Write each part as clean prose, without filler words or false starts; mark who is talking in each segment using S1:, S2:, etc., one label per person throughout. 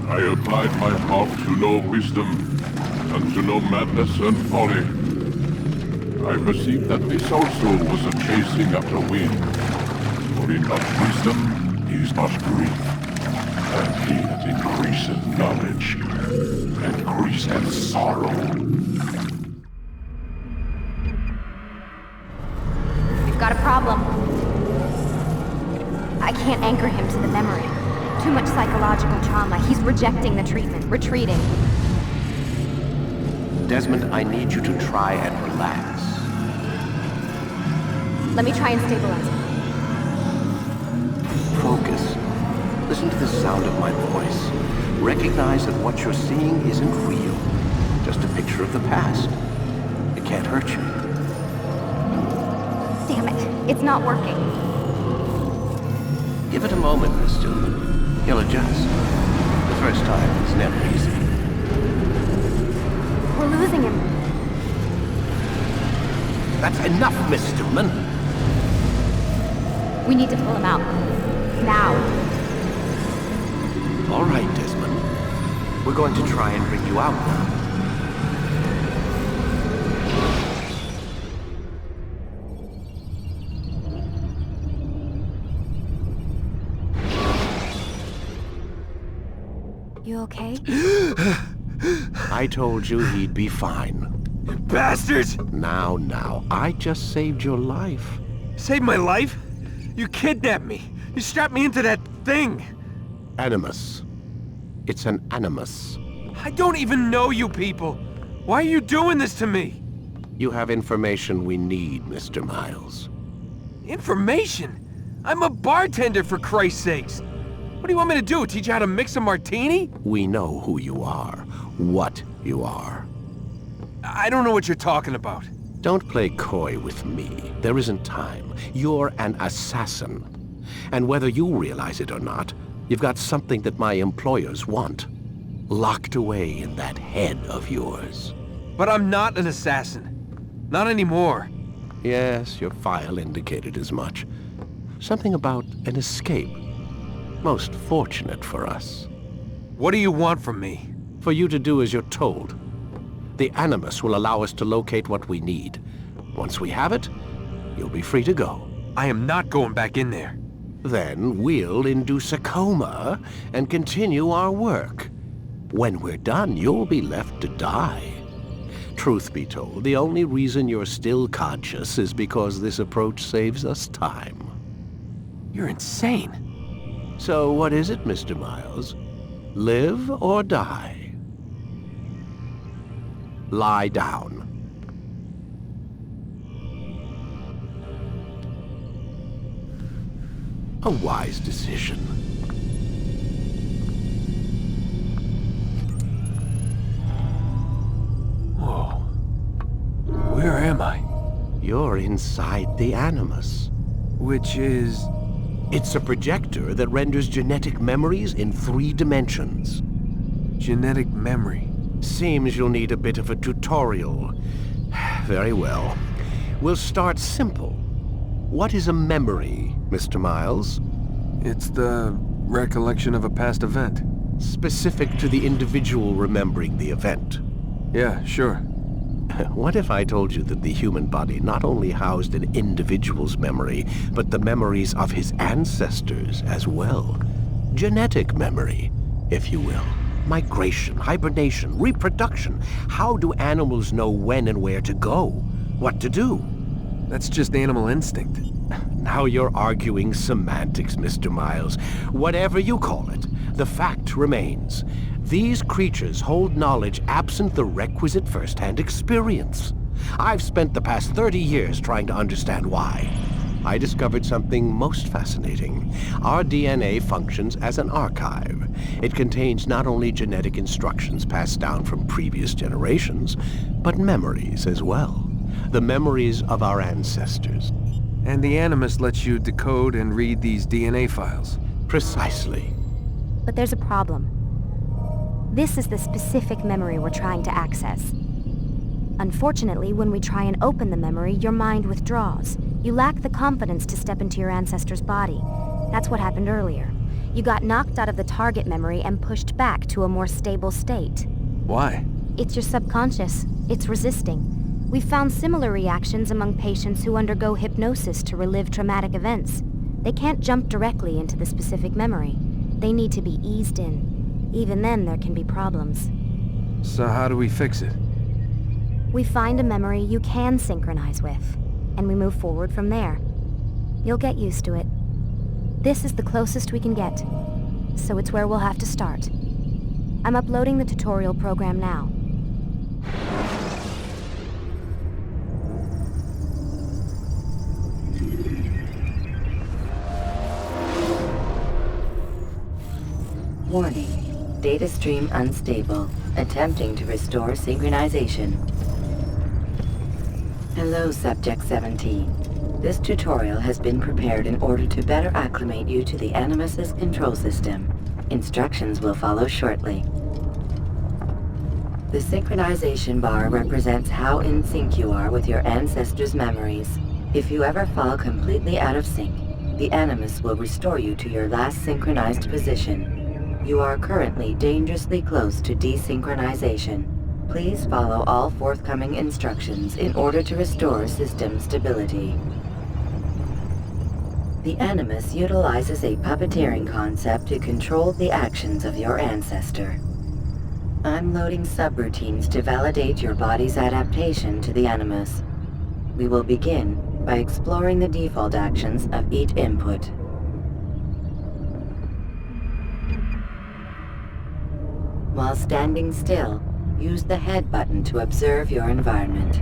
S1: I applied my path to know wisdom, and to know madness and folly. I perceived that this also was a chasing after wind. For in not wisdom is not grief, and he that increaseth knowledge increaseth sorrow.
S2: We've got a problem. I can't anchor him to the memory. Too much psychological trauma. He's rejecting the treatment, retreating.
S3: Desmond, I need you to try and relax.
S2: Let me try and stabilize him.
S3: Focus. Listen to the sound of my voice. Recognize that what you're seeing isn't real. Just a picture of the past. It can't hurt you.
S2: Damn it. It's not working.
S3: Give it a moment, Miss Stillman. He'll adjust. The first time is never easy.
S2: We're losing him.
S3: That's enough, Miss Stillman.
S2: We need to pull him out. Now.
S3: All right, Desmond. We're going to try and bring you out now.
S2: You okay?
S3: I told you he'd be fine.
S4: Bastards!
S3: Now, I just saved your life.
S4: Saved my life? You kidnapped me. You strapped me into that thing.
S3: Animus. It's an animus.
S4: I don't even know you people. Why are you doing this to me?
S3: You have information we need, Mr. Miles.
S4: Information? I'm a bartender, for Christ's sakes. What do you want me to do? Teach you how to mix a martini?
S3: We know who you are, what you are.
S4: I don't know what you're talking about.
S3: Don't play coy with me. There isn't time. You're an assassin. And whether you realize it or not, you've got something that my employers want. Locked away in that head of yours.
S4: But I'm not an assassin. Not anymore.
S3: Yes, your file indicated as much. Something about an escape. Most fortunate for us.
S4: What do you want from me?
S3: For you to do as you're told. The Animus will allow us to locate what we need. Once we have it, you'll be free to go.
S4: I am not going back in there.
S3: Then we'll induce a coma and continue our work. When we're done, you'll be left to die. Truth be told, the only reason you're still conscious is because this approach saves us time.
S4: You're insane.
S3: So what is it, Mr. Miles? Live or die? Lie down. A wise decision.
S4: Whoa. Where am I?
S3: You're inside the Animus.
S4: Which is...
S3: It's a projector that renders genetic memories in 3 dimensions.
S4: Genetic memory.
S3: Seems you'll need a bit of a tutorial. Very well. We'll start simple. What is a memory, Mr. Miles?
S4: It's the recollection of a past event.
S3: Specific to the individual remembering the event.
S4: Yeah, sure.
S3: What if I told you that the human body not only housed an individual's memory, but the memories of his ancestors as well? Genetic memory, if you will. Migration, hibernation, reproduction. How do animals know when and where to go? What to do?
S4: That's just animal instinct.
S3: Now you're arguing semantics, Mr. Miles. Whatever you call it, the fact remains. These creatures hold knowledge absent the requisite first-hand experience. I've spent the past 30 years trying to understand why. I discovered something most fascinating. Our DNA functions as an archive. It contains not only genetic instructions passed down from previous generations, but memories as well. The memories of our ancestors.
S4: And the Animus lets you decode and read these DNA files.
S3: Precisely.
S2: But there's a problem. This is the specific memory we're trying to access. Unfortunately, when we try and open the memory, your mind withdraws. You lack the confidence to step into your ancestor's body. That's what happened earlier. You got knocked out of the target memory and pushed back to a more stable state.
S4: Why?
S2: It's your subconscious. It's resisting. We've found similar reactions among patients who undergo hypnosis to relive traumatic events. They can't jump directly into the specific memory. They need to be eased in. Even then, there can be problems.
S4: So how do we fix it?
S2: We find a memory you can synchronize with, and we move forward from there. You'll get used to it. This is the closest we can get, so it's where we'll have to start. I'm uploading the tutorial program now.
S5: Warning. Data stream unstable. Attempting to restore synchronization. Hello, Subject 17. This tutorial has been prepared in order to better acclimate you to the Animus's control system. Instructions will follow shortly. The synchronization bar represents how in sync you are with your ancestors' memories. If you ever fall completely out of sync, the Animus will restore you to your last synchronized position. You are currently dangerously close to desynchronization. Please follow all forthcoming instructions in order to restore system stability. The Animus utilizes a puppeteering concept to control the actions of your ancestor. I'm loading subroutines to validate your body's adaptation to the Animus. We will begin by exploring the default actions of each input. While standing still, use the head button to observe your environment.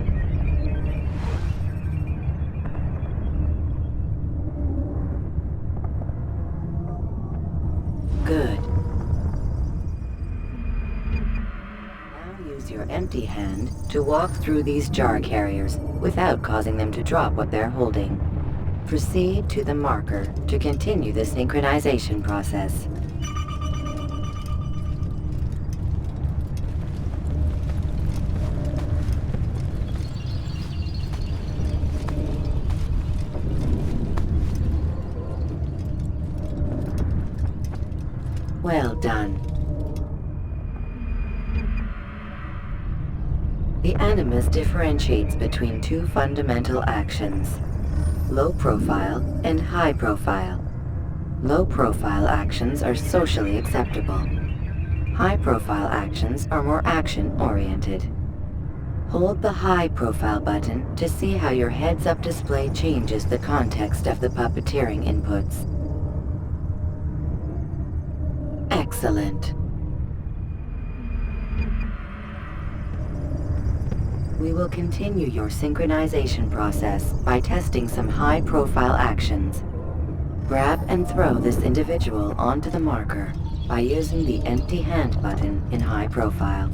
S5: Good. Now use your empty hand to walk through these jar carriers without causing them to drop what they're holding. Proceed to the marker to continue the synchronization process. Well done. The Animus differentiates between 2 fundamental actions: low profile and high profile. Low profile actions are socially acceptable. High profile actions are more action-oriented. Hold the high profile button to see how your heads-up display changes the context of the puppeteering inputs. Excellent. We will continue your synchronization process by testing some high-profile actions. Grab and throw this individual onto the marker by using the empty hand button in high profile.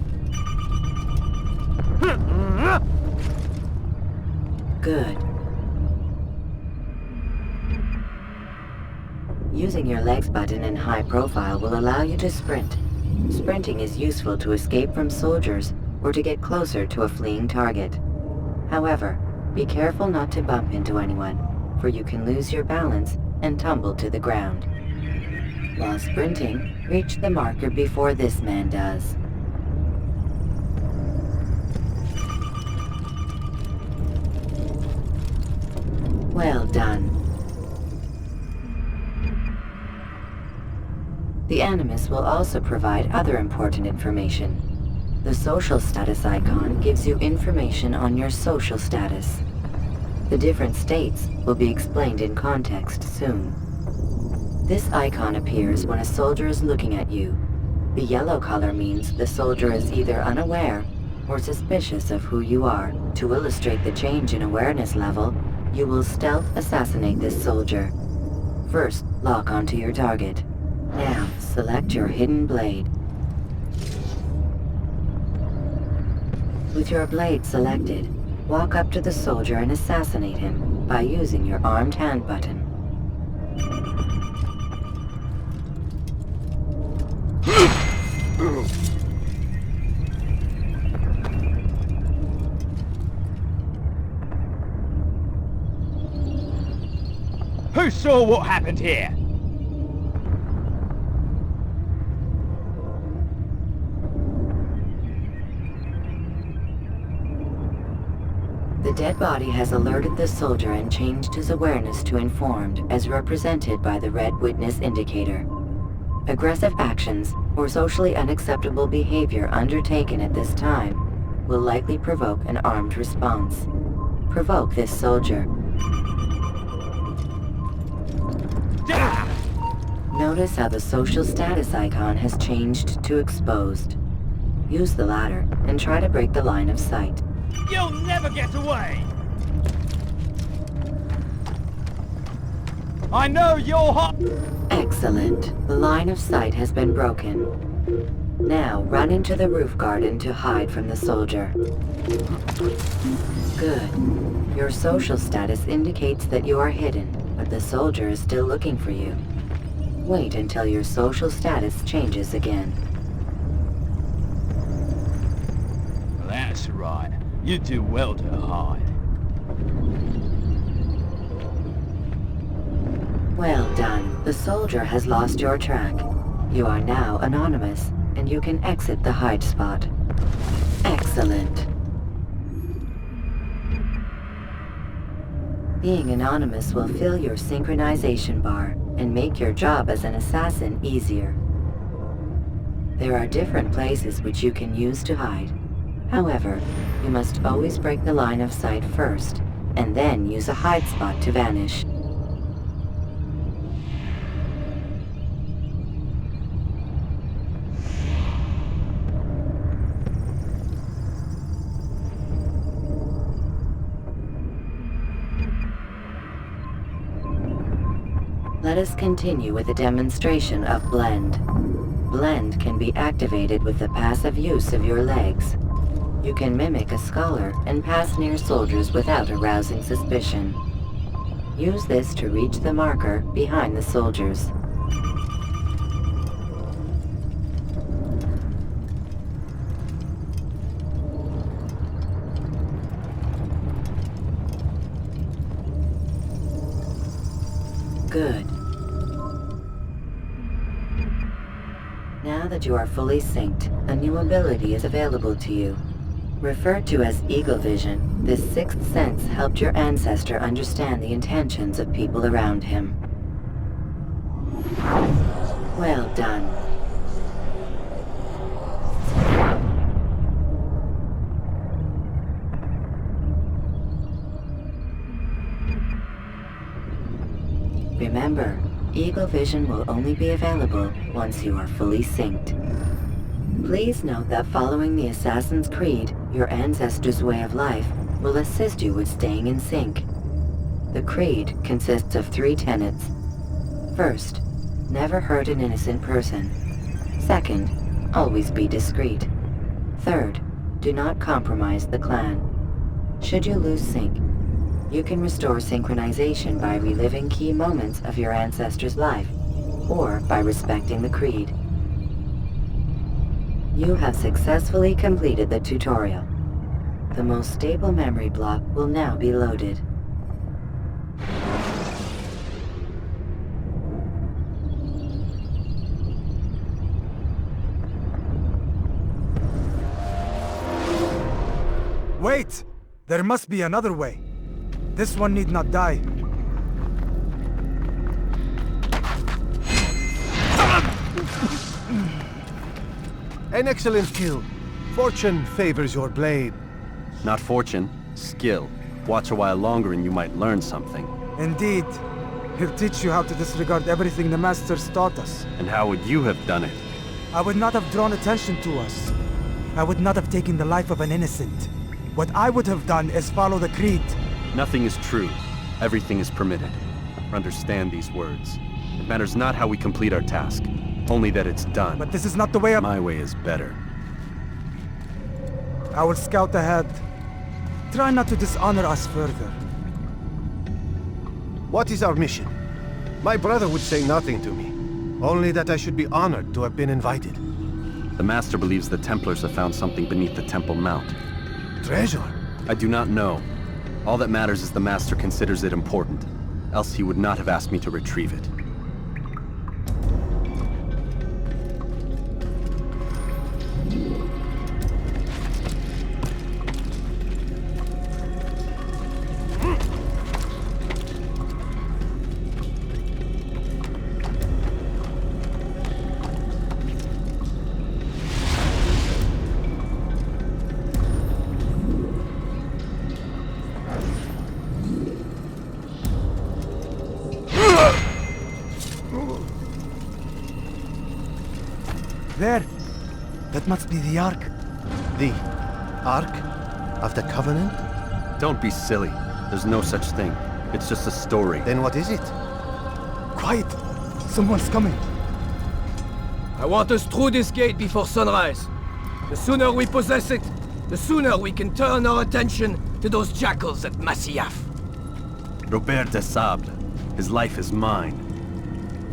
S5: Good. Using your legs button in high profile will allow you to sprint. Sprinting is useful to escape from soldiers or to get closer to a fleeing target. However, be careful not to bump into anyone, for you can lose your balance and tumble to the ground. While sprinting, reach the marker before this man does. Well done. The Animus will also provide other important information. The social status icon gives you information on your social status. The different states will be explained in context soon. This icon appears when a soldier is looking at you. The yellow color means the soldier is either unaware or suspicious of who you are. To illustrate the change in awareness level, you will stealth assassinate this soldier. First, lock onto your target. Now, select your hidden blade. With your blade selected, walk up to the soldier and assassinate him by using your armed hand button.
S6: Who saw what happened here?
S5: The dead body has alerted the soldier and changed his awareness to informed, as represented by the red witness indicator. Aggressive actions or socially unacceptable behavior undertaken at this time will likely provoke an armed response. Provoke this soldier. Notice how the social status icon has changed to exposed. Use the ladder and try to break the line of sight.
S6: You'll never get away! I know you're hot!
S5: Excellent. The line of sight has been broken. Now run into the roof garden to hide from the soldier. Good. Your social status indicates that you are hidden, but the soldier is still looking for you. Wait until your social status changes again.
S6: That's right. You do well to hide.
S5: Well done. The soldier has lost your track. You are now anonymous, and you can exit the hide spot. Excellent. Being anonymous will fill your synchronization bar and make your job as an assassin easier. There are different places which you can use to hide. However, you must always break the line of sight first, and then use a hide spot to vanish. Let us continue with a demonstration of Blend. Blend can be activated with the passive use of your legs. You can mimic a scholar and pass near soldiers without arousing suspicion. Use this to reach the marker behind the soldiers. Good. Now that you are fully synced, a new ability is available to you. Referred to as Eagle Vision, this sixth sense helped your ancestor understand the intentions of people around him. Well done. Remember, Eagle Vision will only be available once you are fully synced. Please note that following the Assassin's Creed, your ancestors' way of life will assist you with staying in sync. The Creed consists of 3 tenets. First, never hurt an innocent person. Second, always be discreet. Third, do not compromise the clan. Should you lose sync, you can restore synchronization by reliving key moments of your ancestor's life or by respecting the creed. You have successfully completed the tutorial. The most stable memory block will now be loaded.
S7: Wait! There must be another way. This one need not die.
S8: An excellent kill. Fortune favors your blade.
S9: Not fortune, skill. Watch a while longer and you might learn something.
S7: Indeed. He'll teach you how to disregard everything the Masters taught us.
S9: And how would you have done it?
S7: I would not have drawn attention to us. I would not have taken the life of an innocent. What I would have done is follow the creed.
S9: Nothing is true. Everything is permitted. Understand these words. It matters not how we complete our task, only that it's done.
S7: But this is not the way
S9: My way is better.
S7: I will scout ahead. Try not to dishonor us further.
S8: What is our mission? My brother would say nothing to me. Only that I should be honored to have been invited.
S9: The Master believes the Templars have found something beneath the Temple Mount.
S8: Treasure?
S9: I do not know. All that matters is the Master considers it important. Else he would not have asked me to retrieve it.
S7: There! That must be the Ark.
S8: The Ark of the Covenant?
S9: Don't be silly. There's no such thing. It's just a story.
S8: Then what is it?
S7: Quiet! Someone's coming.
S10: I want us through this gate before sunrise. The sooner we possess it, the sooner we can turn our attention to those jackals at Masyaf.
S9: Robert de Sable. His life is mine.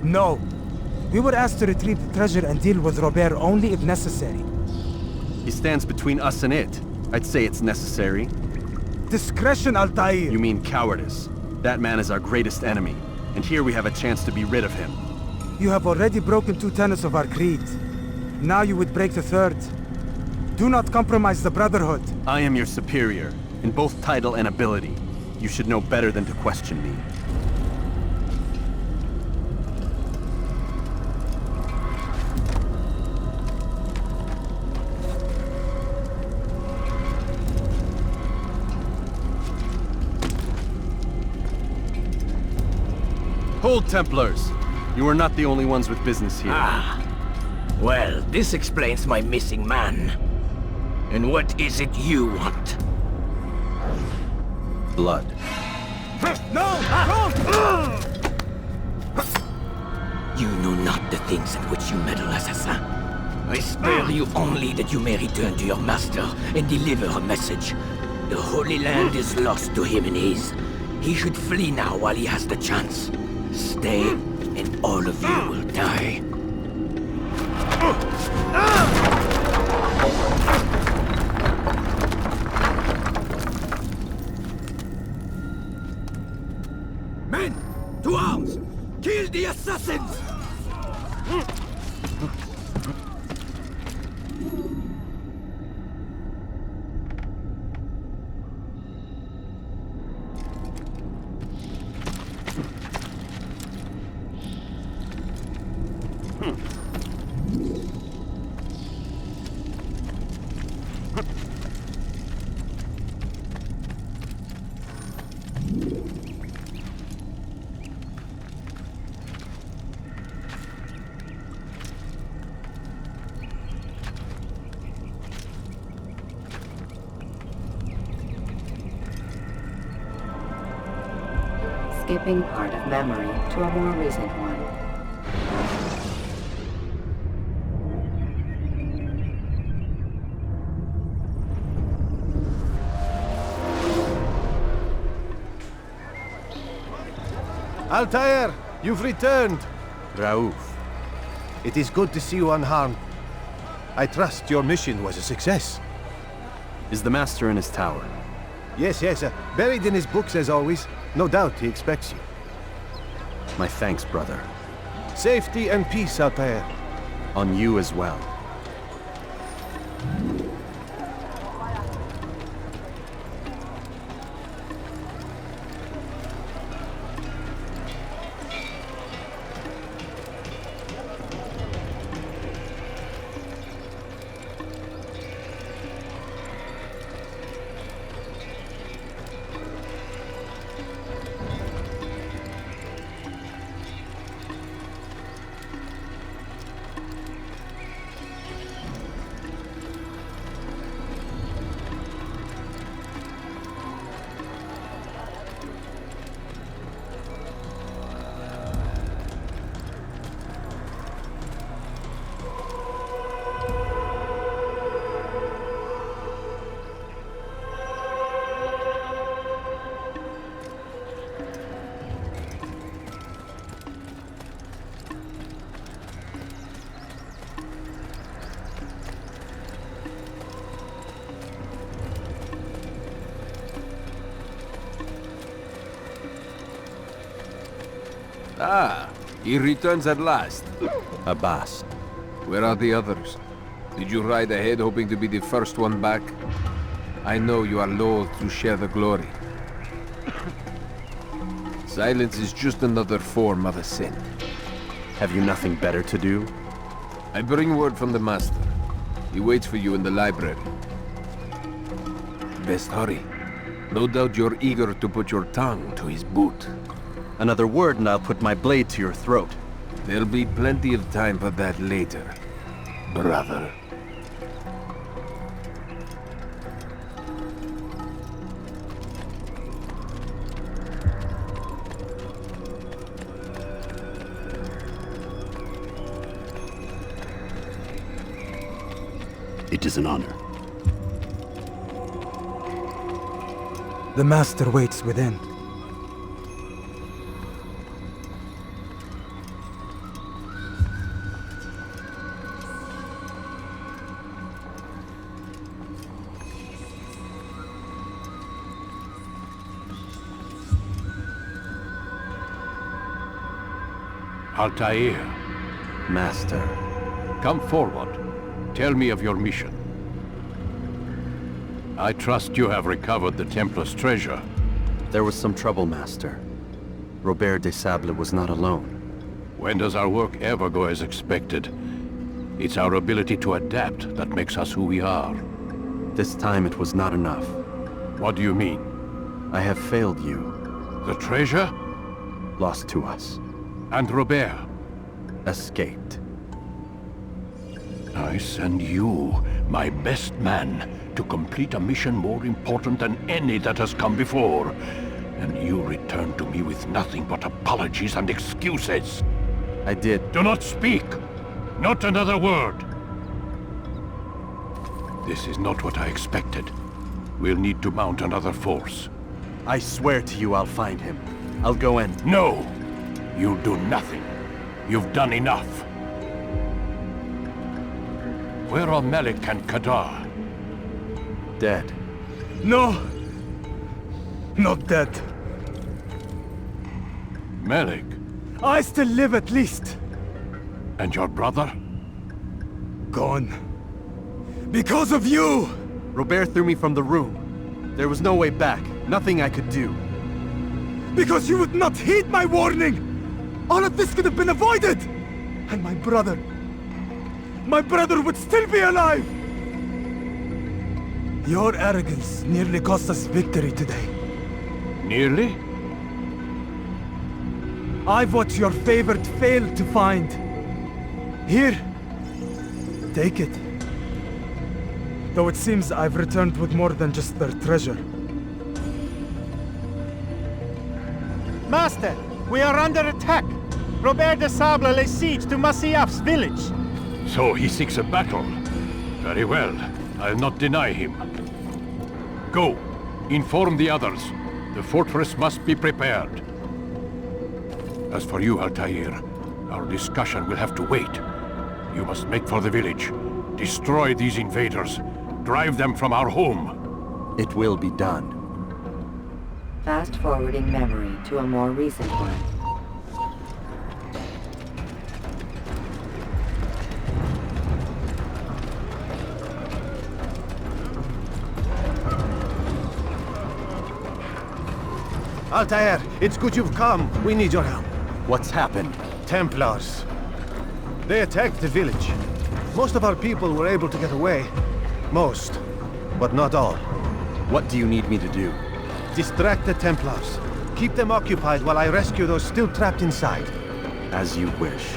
S7: No. We were asked to retrieve the treasure and deal with Robert only if necessary.
S9: He stands between us and it. I'd say it's necessary.
S7: Discretion, Altair!
S9: You mean cowardice. That man is our greatest enemy, and here we have a chance to be rid of him.
S7: You have already broken 2 tenets of our creed. Now you would break the 3rd. Do not compromise the Brotherhood.
S9: I am your superior, in both title and ability. You should know better than to question me. Hold, Templars! You are not the only ones with business here.
S10: Well, this explains my missing man. And what is it you want?
S9: Blood.
S7: No! No!
S10: You know not the things in which you meddle, assassin. I spare you only that you may return to your master and deliver a message. The Holy Land is lost to him and his. He should flee now while he has the chance. Stay, and all of you will die. Men, to arms! Kill the assassins!
S5: Skipping part of memory to a more recent one.
S8: Altair, you've returned. Raouf. It is good to see you unharmed. I trust your mission was a success.
S9: Is the Master in his tower?
S8: Yes, buried in his books as always. No doubt he expects you.
S9: My thanks, brother.
S8: Safety and peace, Altair.
S9: On you as well.
S4: Ah, he returns at last.
S9: Abbas.
S4: Where are the others? Did you ride ahead hoping to be the first one back? I know you are loath to share the glory. Silence is just another form of a sin.
S9: Have you nothing better to do?
S4: I bring word from the Master. He waits for you in the library. Best hurry. No doubt you're eager to put your tongue to his boot.
S9: Another word and I'll put my blade to your throat.
S4: There'll be plenty of time for that later, brother.
S11: It is an honor.
S7: The Master waits within.
S11: Altair,
S9: Master.
S11: come forward. Tell me of your mission. I trust you have recovered the Templar's treasure.
S9: There was some trouble, Master. Robert de Sable was not alone.
S11: When does our work ever go as expected? It's our ability to adapt that makes us who we are.
S9: This time it was not enough.
S11: What do you mean?
S9: I have failed you.
S11: The treasure?
S9: Lost to us.
S11: And Robert?
S9: Escaped.
S11: I send you, my best man, to complete a mission more important than any that has come before. And you return to me with nothing but apologies and excuses.
S9: I did.
S11: Do not speak! Not another word! This is not what I expected. We'll need to mount another force.
S9: I swear to you I'll find him. I'll go in.
S11: No! You'll do nothing. You've done enough. Where are Malik and Kadar?
S9: Dead.
S7: No! Not dead.
S11: Malik?
S7: I still live at least.
S11: And your brother?
S7: Gone. Because of you!
S9: Robert threw me from the room. There was no way back. Nothing I could do.
S7: Because you would not heed my warning! All of this could have been avoided! And my brother would still be alive! Your arrogance nearly cost us victory today.
S11: Nearly?
S7: I've what your favorite failed to find. Here, take it. Though it seems I've returned with more than just their treasure.
S12: Master, we are under attack. Robert de Sable lays siege to Masyaf's village.
S11: So he seeks a battle. Very well. I'll not deny him. Go. Inform the others. The fortress must be prepared. As for you, Altair, Our discussion will have to wait. You must make for the village. Destroy these invaders. Drive them from our home.
S9: It will be done.
S5: Fast-forwarding memory to a more recent one.
S8: Altair, it's good you've come. We need your help.
S9: What's happened?
S8: Templars. They attacked the village. Most of our people were able to get away. Most, but not all.
S9: What do you need me to do?
S8: Distract the Templars. Keep them occupied while I rescue those still trapped inside.
S9: As you wish.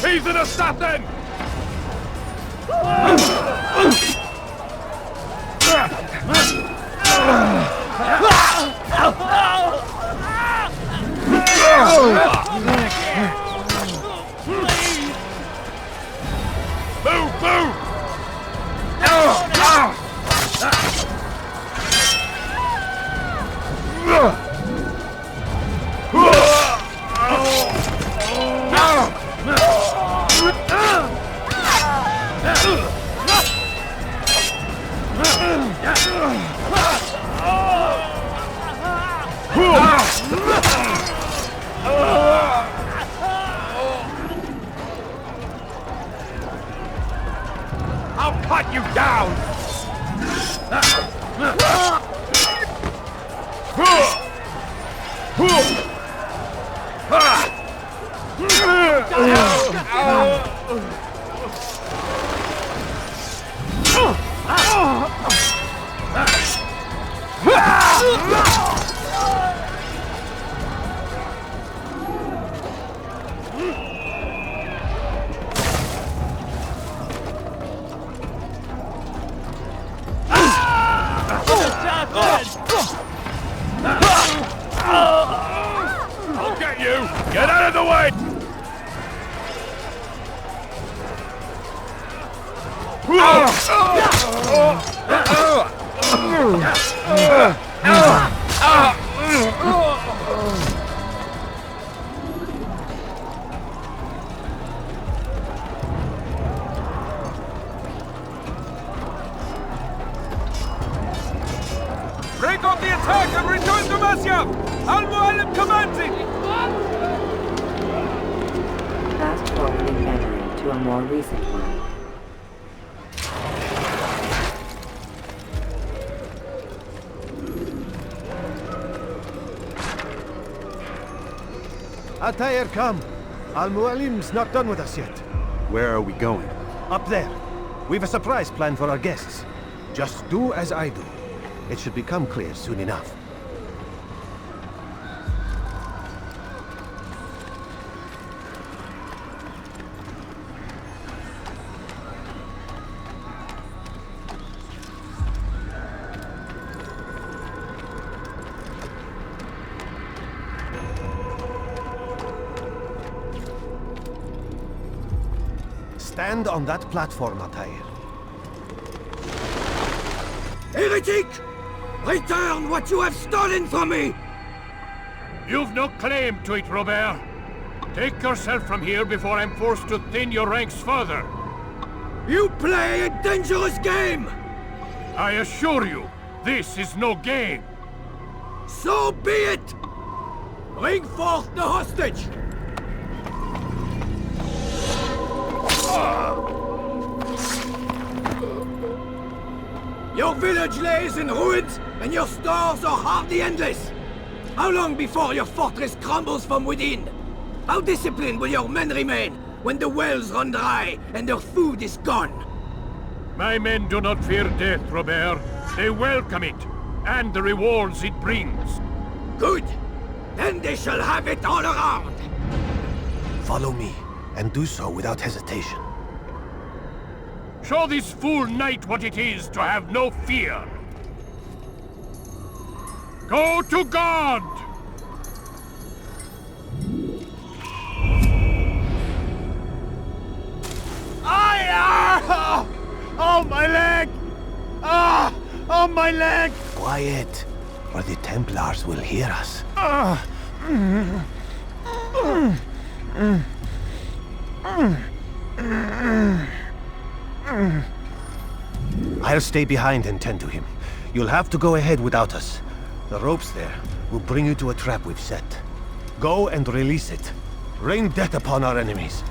S11: He's an assassin! Move, move! I'll cut you down! I'll get you! Get out of the way!
S12: Break off the attack and return to Masyaf! Al-Mualim commands it!
S5: Fast-forwarding memory to a more recent one.
S8: Altair, come. Al-Mualim's not done with us yet.
S9: Where are we going?
S8: Up there. We've a surprise plan for our guests. Just do as I do. It should become clear soon enough. Stand on that platform, Altair.
S10: Heretic! Return what you have stolen from me!
S11: You've no claim to it, Robert. Take yourself from here before I'm forced to thin your ranks further.
S10: You play a dangerous game!
S11: I assure you, this is no game.
S10: So be it! Bring forth the hostage! Your village lays in ruins, and your stores are hardly endless. How long before your fortress crumbles from within? How disciplined will your men remain when the wells run dry and their food is gone?
S11: My men do not fear death, Robert. They welcome it, and the rewards it brings.
S10: Good. Then they shall have it all around.
S8: Follow me, and do so without hesitation.
S11: Show this fool knight what it is to have no fear. Go to God!
S8: Oh, my leg! Ah! Oh, my leg!
S3: Quiet, or the Templars will hear us.
S8: I'll stay behind and tend to him. You'll have to go ahead without us. The ropes there will bring you to a trap we've set. Go and release it. Rain death upon our enemies.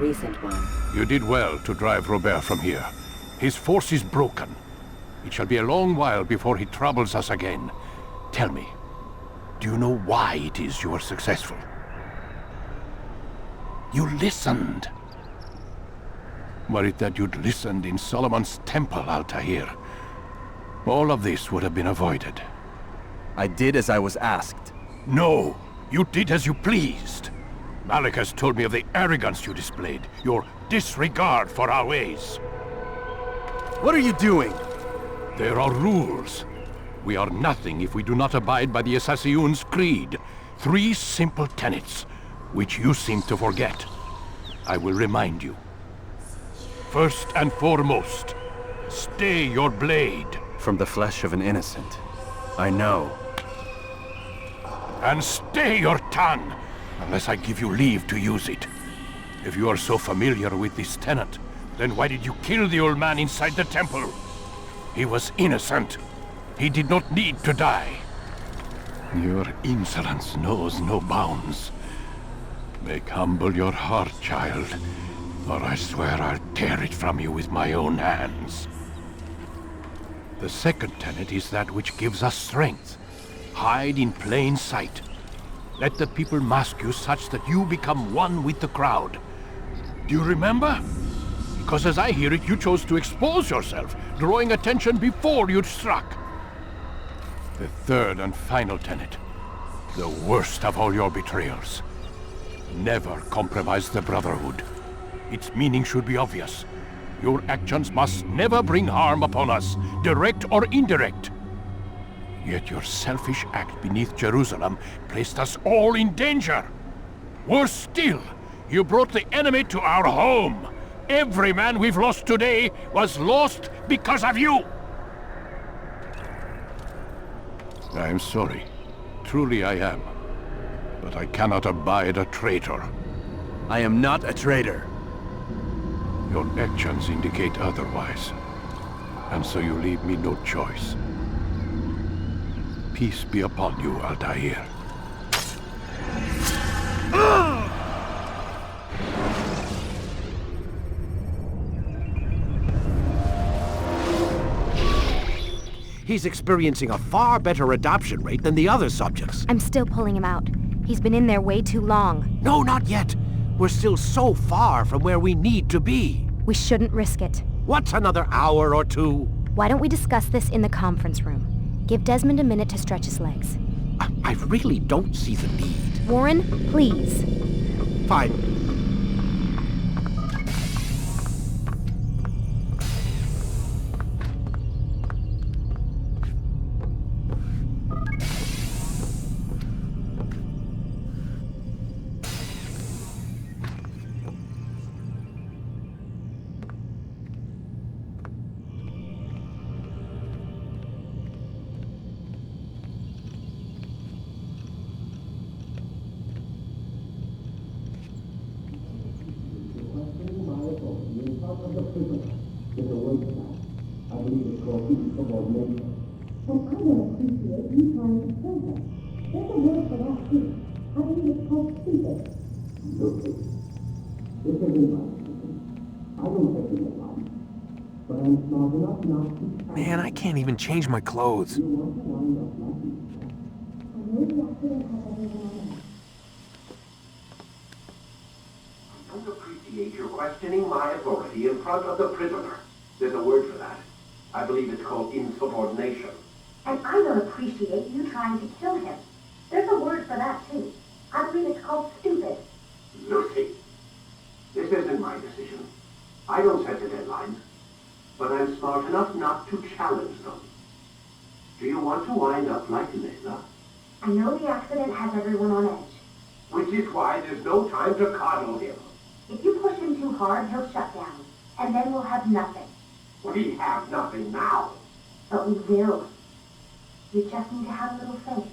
S5: Recent one.
S11: You did well to drive Robert from here. His force is broken. It shall be a long while before he troubles us again. Tell me, do you know why it is you are successful? You listened. Were it that you'd listened in Solomon's temple, Altair, all of this would have been avoided.
S9: I did as I was asked.
S11: No, you did as you pleased. Malik has told me of the arrogance you displayed, your disregard for our ways.
S9: What are you doing?
S11: There are rules. We are nothing if we do not abide by the Assassin's creed. 3 simple tenets, which you seem to forget. I will remind you. First and foremost, stay your blade.
S9: From the flesh of an innocent. I know.
S11: And stay your tongue, unless I give you leave to use it. If you are so familiar with this tenet, then why did you kill the old man inside the temple? He was innocent. He did not need to die. Your insolence knows no bounds. Make humble your heart, child, or I swear I'll tear it from you with my own hands. The second tenet is that which gives us strength. Hide in plain sight. Let the people mask you such that you become one with the crowd. Do you remember? Because as I hear it, you chose to expose yourself, drawing attention before you'd struck. The third and final tenet, the worst of all your betrayals. Never compromise the Brotherhood. Its meaning should be obvious. Your actions must never bring harm upon us, direct or indirect. Yet your selfish act beneath Jerusalem placed us all in danger. Worse still, you brought the enemy to our home. Every man we've lost today was lost because of you. I am sorry. Truly I am. But I cannot abide a traitor.
S9: I am not a traitor.
S11: Your actions indicate otherwise. And so you leave me no choice. Peace be upon you, Altair.
S3: He's experiencing a far better adoption rate than the other subjects.
S2: I'm still pulling him out. He's been in there way too long.
S3: No, not yet. We're still so far from where we need to be.
S2: We shouldn't risk it.
S3: What's another hour or two?
S2: Why don't we discuss this in the conference room? Give Desmond a minute to stretch his legs.
S3: I really don't see the need.
S2: Warren, please.
S3: Fine.
S4: Man, I can't even change my clothes.
S13: I don't appreciate your questioning my authority in front of the prisoner. There's a word for that. I believe it's called insubordination.
S14: And I don't appreciate you trying to kill him. There's a word for that, too. I believe it's called stupid.
S13: Lucy, this isn't my decision. I don't set the deadlines, but I'm smart enough not to challenge them. Do you want to wind up like Layla?
S14: I know the accident has everyone on edge.
S13: Which is why there's no time to coddle him.
S14: If you push him too hard, he'll shut down. And then we'll have nothing.
S13: We have nothing now.
S14: But we will. You just need to have a little faith.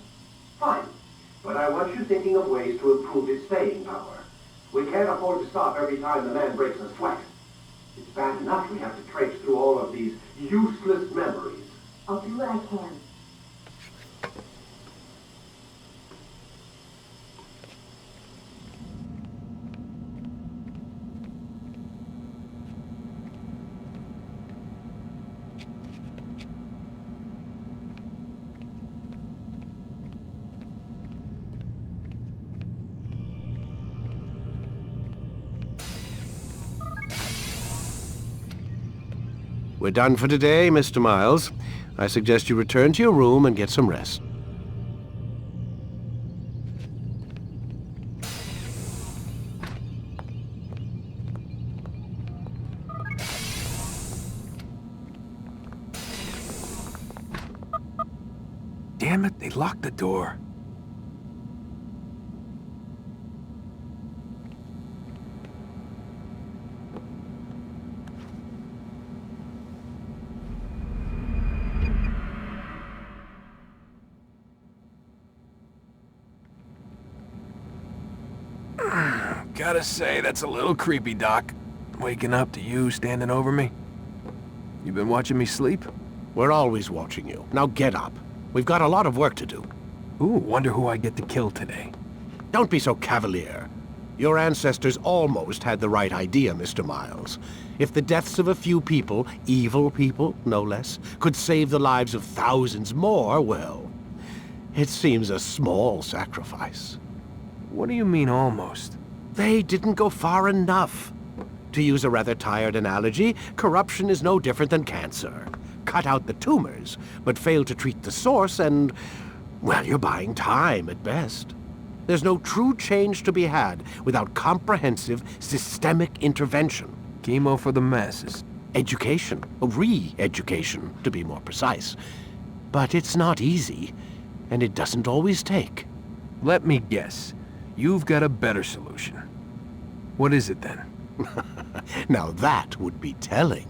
S13: Fine. But I want you thinking of ways to improve his staying power. We can't afford to stop every time the man breaks a sweat. It's bad enough we have to traipse through all of these useless memories.
S14: I'll do what I can.
S3: We're done for today, Mr. Miles. I suggest you return to your room and get some rest.
S4: Damn it, they locked the door. Gotta say, that's a little creepy, Doc. Waking up to you standing over me. You been watching me sleep?
S3: We're always watching you. Now get up. We've got a lot of work to do.
S4: Ooh, wonder who I get to kill today.
S3: Don't be so cavalier. Your ancestors almost had the right idea, Mr. Miles. If the deaths of a few people, evil people, no less, could save the lives of thousands more, well, it seems a small sacrifice.
S4: What do you mean, almost?
S3: They didn't go far enough. To use a rather tired analogy, corruption is no different than cancer. Cut out the tumors, but fail to treat the source and, well, you're buying time at best. There's no true change to be had without comprehensive, systemic intervention.
S4: Chemo for the masses.
S3: Education, re-education, to be more precise. But it's not easy, and it doesn't always take.
S4: Let me guess. You've got a better solution. What is it, then?
S3: Now that would be telling.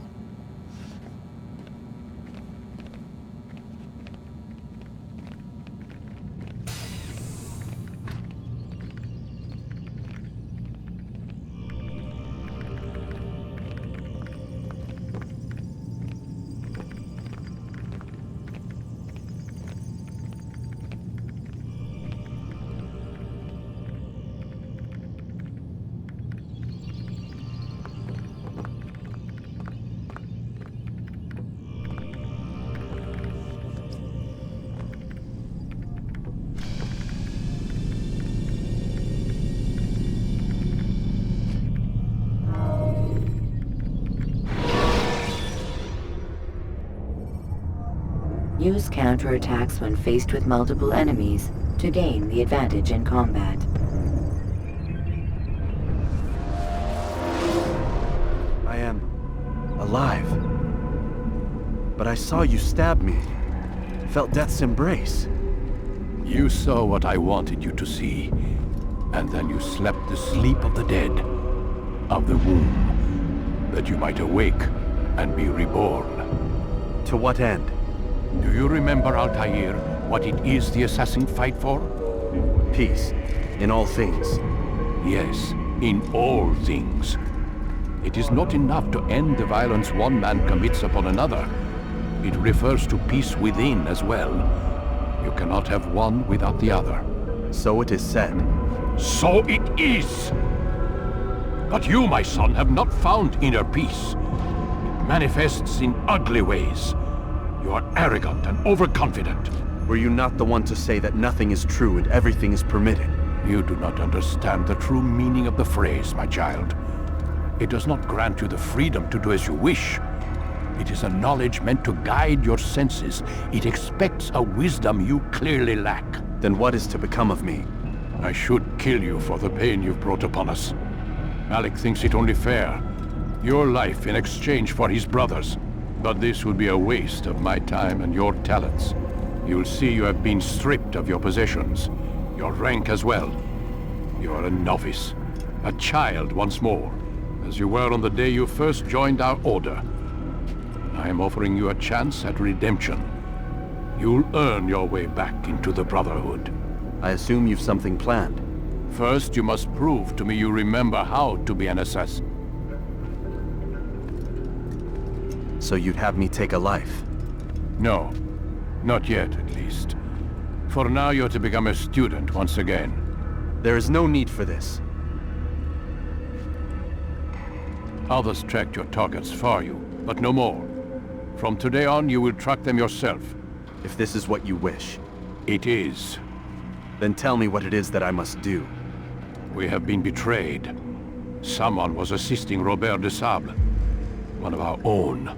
S5: Use counterattacks when faced with multiple enemies to gain the advantage in combat.
S9: I am alive. But I saw you stab me. Felt death's embrace.
S11: You saw what I wanted you to see, and then you slept the sleep of the dead, of the womb, that you might awake and be reborn.
S9: To what end?
S11: Do you remember, Altair, what it is the assassins fight for?
S9: Peace. In all things.
S11: Yes, in all things. It is not enough to end the violence one man commits upon another. It refers to peace within as well. You cannot have one without the other.
S9: So it is said.
S11: So it is! But you, my son, have not found inner peace. It manifests in ugly ways. You are arrogant and overconfident.
S9: Were you not the one to say that nothing is true and everything is permitted?
S11: You do not understand the true meaning of the phrase, my child. It does not grant you the freedom to do as you wish. It is a knowledge meant to guide your senses. It expects a wisdom you clearly lack.
S9: Then what is to become of me?
S11: I should kill you for the pain you've brought upon us. Alec thinks it only fair. Your life in exchange for his brother's. But this would be a waste of my time and your talents. You'll see you have been stripped of your possessions. Your rank as well. You are a novice. A child once more. As you were on the day you first joined our order. I am offering you a chance at redemption. You'll earn your way back into the Brotherhood.
S9: I assume you've something planned.
S11: First, you must prove to me you remember how to be an assassin.
S9: So you'd have me take a life?
S11: No. Not yet, at least. For now, you're to become a student once again.
S9: There is no need for this.
S11: Others tracked your targets for you, but no more. From today on, you will track them yourself.
S9: If this is what you wish.
S11: It is.
S9: Then tell me what it is that I must do.
S11: We have been betrayed. Someone was assisting Robert de Sable, one of our own.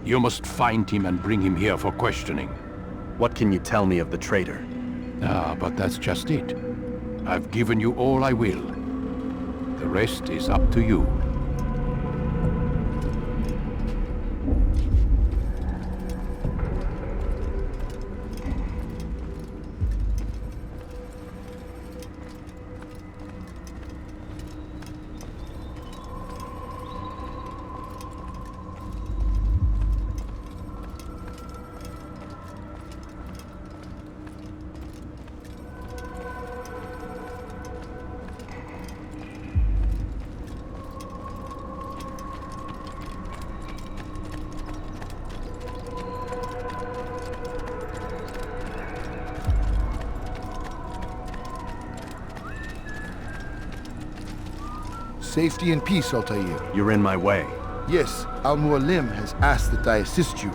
S11: You must find him and bring him here for questioning.
S9: What can you tell me of the traitor?
S11: Ah, but that's just it. I've given you all I will. The rest is up to you.
S15: Safety and peace, Altair.
S9: You're in my way.
S15: Yes, Al-Mualim has asked that I assist you.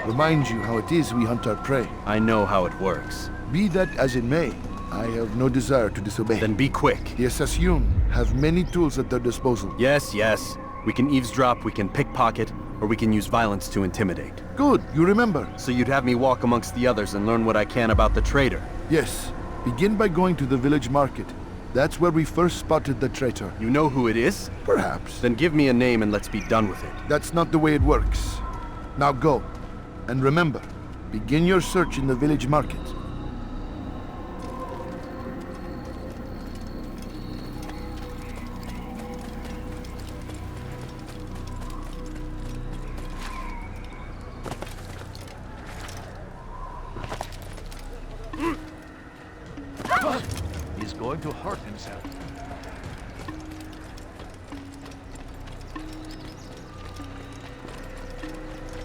S15: Remind you how it is we hunt our prey.
S9: I know how it works.
S15: Be that as it may, I have no desire to disobey.
S9: Then be quick.
S15: The Assassin have many tools at their disposal.
S9: Yes, yes. We can eavesdrop, we can pickpocket, or we can use violence to intimidate.
S15: Good, you remember.
S9: So you'd have me walk amongst the others and learn what I can about the traitor?
S15: Yes. Begin by going to the village market. That's where we first spotted the traitor.
S9: You know who it is?
S15: Perhaps.
S9: Then give me a name and let's be done with it.
S15: That's not the way it works. Now go. And remember, begin your search in the village market.
S11: He's going to hurt himself.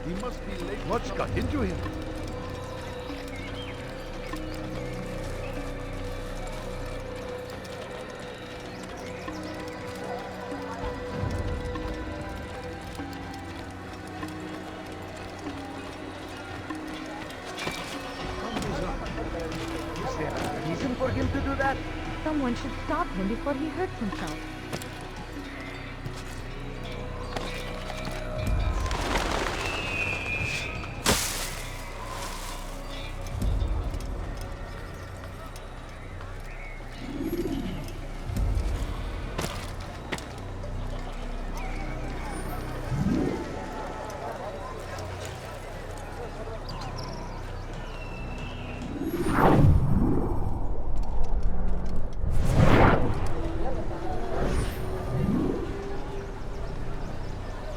S15: He must be late. What's got into him?
S16: For him to do that? Someone should stop him before he hurts himself.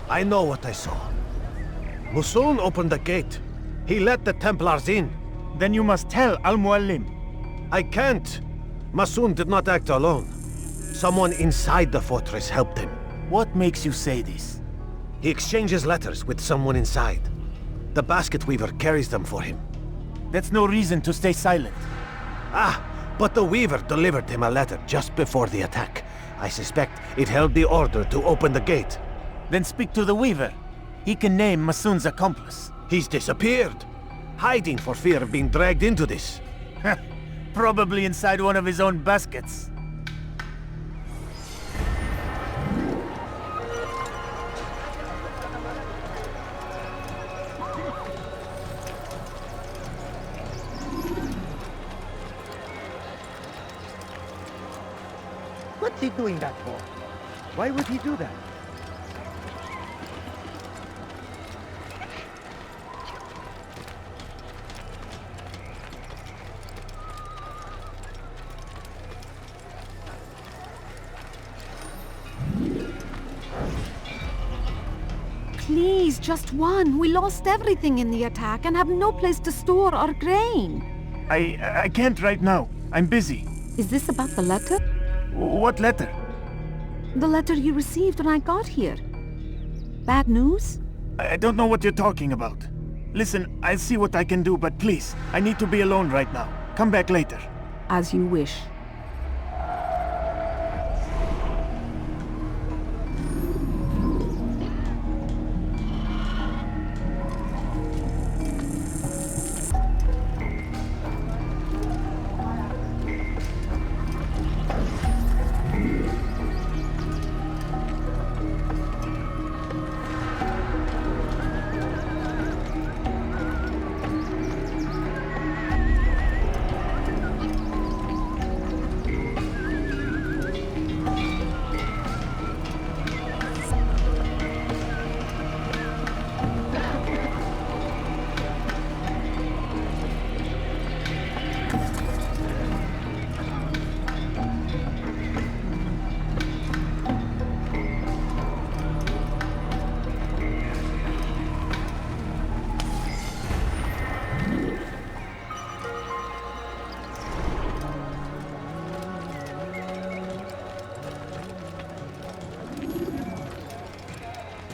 S8: I know what I saw. Musun opened the gate. He let the Templars in.
S12: Then you must tell Al-Mualim.
S8: I can't. Musun did not act alone. Someone inside the fortress helped him.
S12: What makes you say this?
S8: He exchanges letters with someone inside. The basket weaver carries them for him.
S12: That's no reason to stay silent.
S8: Ah, but the weaver delivered him a letter just before the attack. I suspect it held the order to open the gate.
S12: Then speak to the weaver. He can name Masun's accomplice.
S8: He's disappeared, hiding for fear of being dragged into this.
S12: Probably inside one of his own baskets.
S17: What's he doing that for? Why would he do that?
S16: Please, just one. We lost everything in the attack and have no place to store our grain.
S12: I can't right now. I'm busy.
S16: Is this about the letter?
S12: What letter?
S16: The letter you received when I got here. Bad news?
S12: I don't know what you're talking about. Listen, I'll see what I can do, but please, I need to be alone right now. Come back later.
S16: As you wish.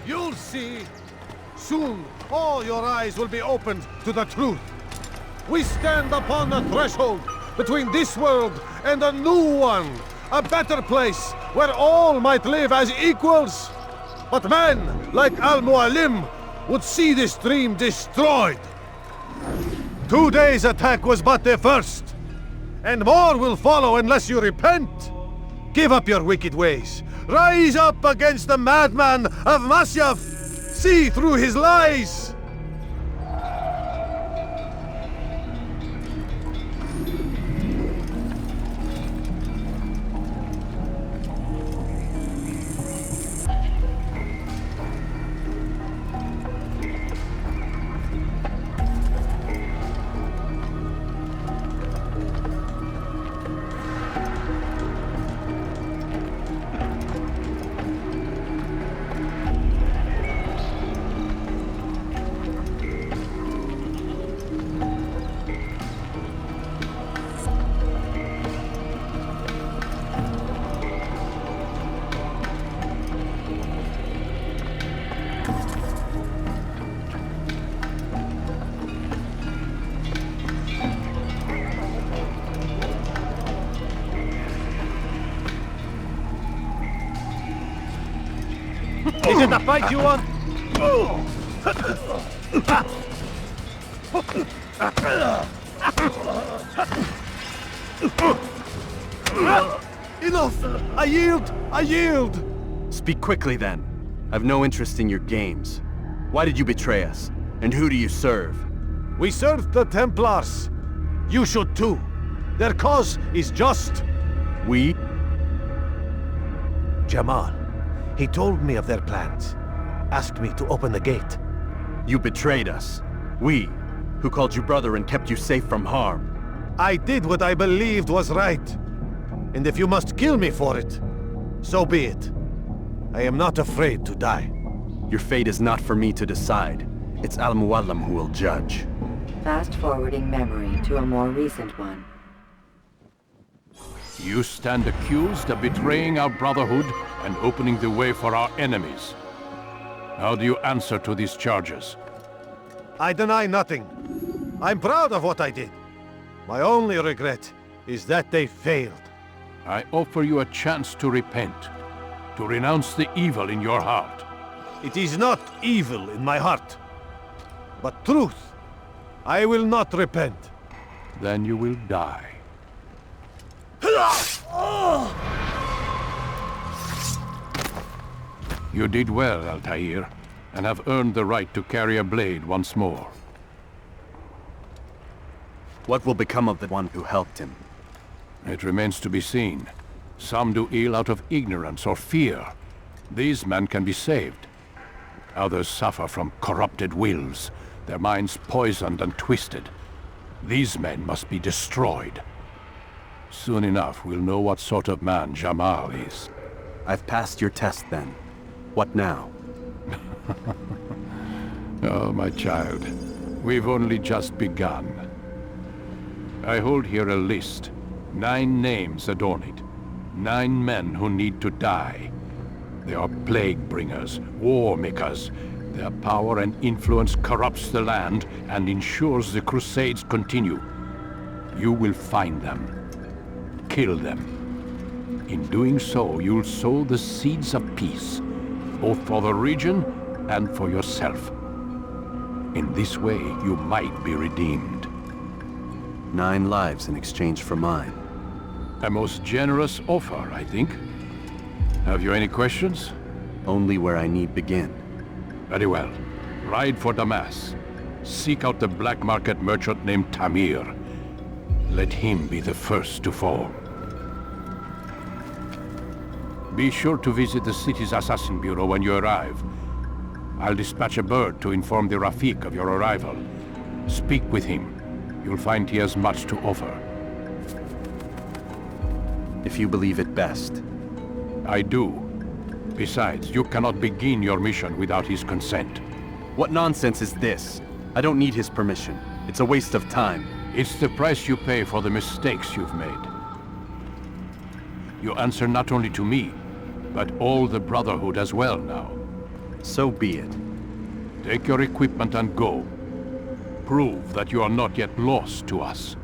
S8: You'll see. Soon, all your eyes will be opened to the truth. We stand upon the threshold between this world and a new one. A better place where all might live as equals. But men like Al-Mualim would see this dream destroyed. Today's attack was but the first. And more will follow unless you repent. Give up your wicked ways. Rise up against the madman of Masyaf. See through his lies. Is it a fight you want? Enough! I yield! I yield!
S9: Speak quickly then. I've no interest in your games. Why did you betray us? And who do you serve?
S8: We serve the Templars. You should too. Their cause is just.
S9: We?
S8: Jamal. He told me of their plans. Asked me to open the gate.
S9: You betrayed us. We, who called you brother and kept you safe from harm.
S8: I did what I believed was right. And if you must kill me for it, so be it. I am not afraid to die.
S9: Your fate is not for me to decide. It's Al-Mualim who will judge.
S5: Fast-forwarding memory to a more recent one.
S11: You stand accused of betraying our brotherhood and opening the way for our enemies. How do you answer to these charges?
S8: I deny nothing. I'm proud of what I did. My only regret is that they failed.
S11: I offer you a chance to repent, to renounce the evil in your heart.
S8: It is not evil in my heart, but truth. I will not repent.
S11: Then you will die. You did well, Altair, and have earned the right to carry a blade once more.
S9: What will become of the one who helped him?
S11: It remains to be seen. Some do ill out of ignorance or fear. These men can be saved. Others suffer from corrupted wills, their minds poisoned and twisted. These men must be destroyed. Soon enough, we'll know what sort of man Jamal is.
S9: I've passed your test then. What now?
S11: Oh, my child. We've only just begun. I hold here a list. 9 names adorn it. 9 men who need to die. They are plague bringers, war makers. Their power and influence corrupts the land and ensures the Crusades continue. You will find them. Kill them. In doing so, you'll sow the seeds of peace, both for the region and for yourself. In this way, you might be redeemed.
S9: 9 lives in exchange for mine.
S11: A most generous offer, I think. Have you any questions?
S9: Only where I need begin.
S11: Very well. Ride for Damas. Seek out the black market merchant named Tamir. Let him be the first to fall. Be sure to visit the city's assassin bureau when you arrive. I'll dispatch a bird to inform the Rafik of your arrival. Speak with him. You'll find he has much to offer.
S9: If you believe it best.
S11: I do. Besides, you cannot begin your mission without his consent.
S9: What nonsense is this? I don't need his permission. It's a waste of time.
S11: It's the price you pay for the mistakes you've made. You answer not only to me, but all the Brotherhood as well now.
S9: So be it.
S11: Take your equipment and go. Prove that you are not yet lost to us.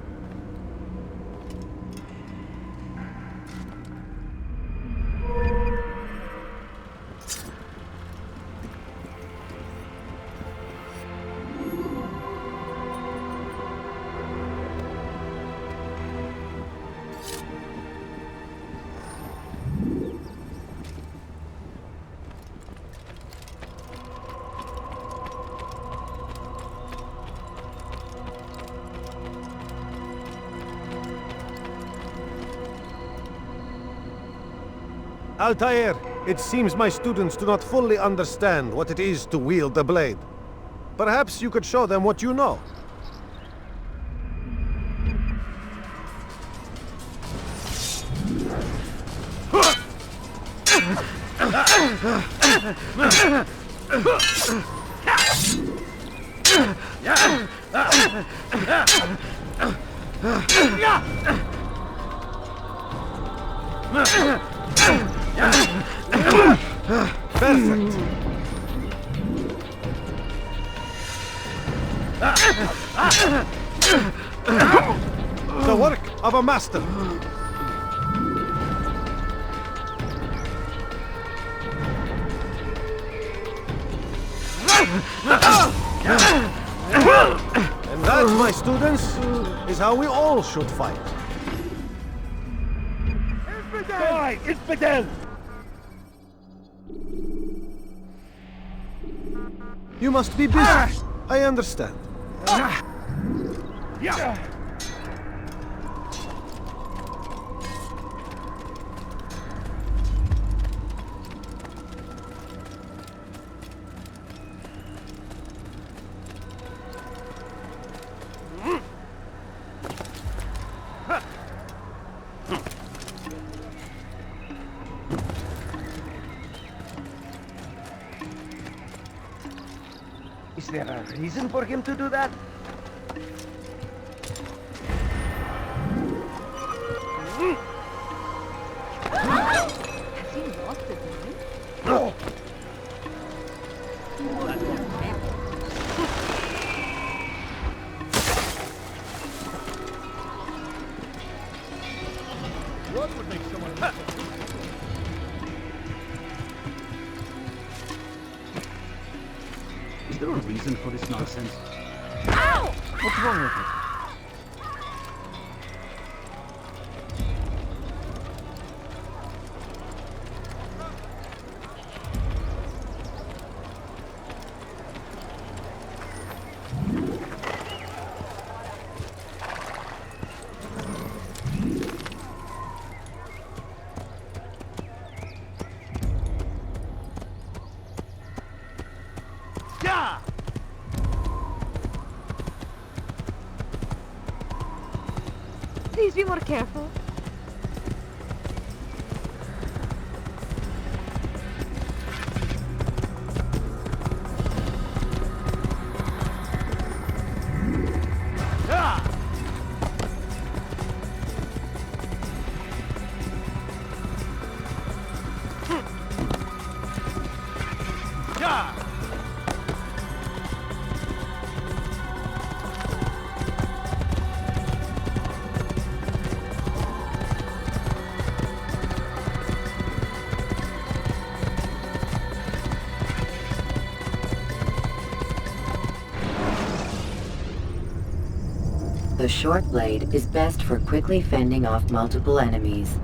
S8: Altair, it seems my students do not fully understand what it is to wield the blade. Perhaps you could show them what you know. Perfect. The work of a master. And that, my students, is how we all should fight. Infidel! You must be busy. I understand.
S17: Is there a reason for him to do that?
S16: Has he lost his
S6: What would make someone... Is there a reason for this nonsense?
S16: Ow!
S6: What's wrong with it?
S16: Please be more careful.
S5: The short blade is best for quickly fending off multiple enemies.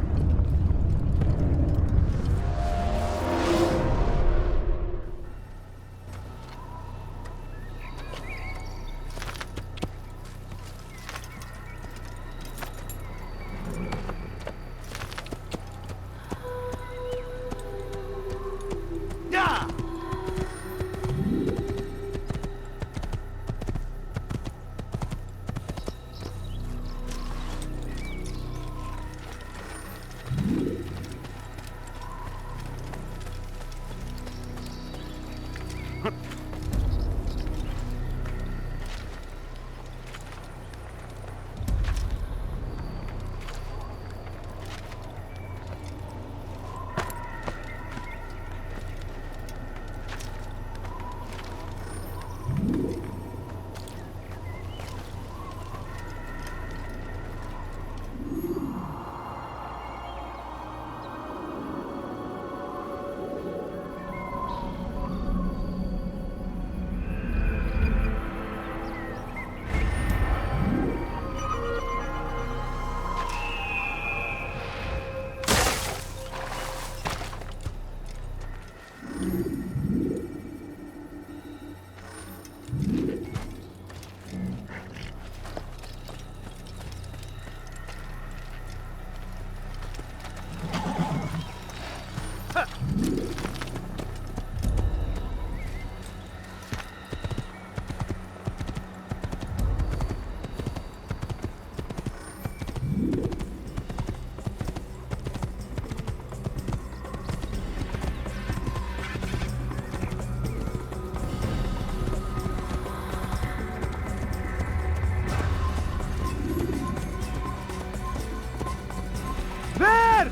S6: There!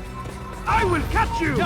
S6: I will catch you!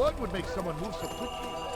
S15: What would make someone move so quickly?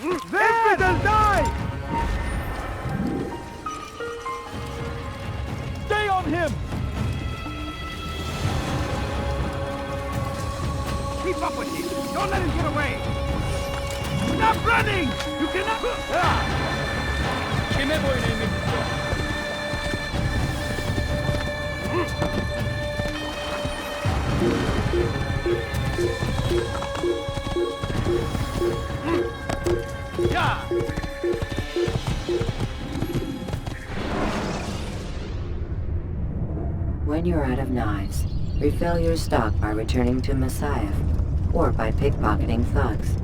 S7: Infidel, die! Stay on him! Keep up with him! Don't let him get away! Stop running! You cannot...
S5: When you're out of knives, refill your stock by returning to Messiah, or by pickpocketing thugs.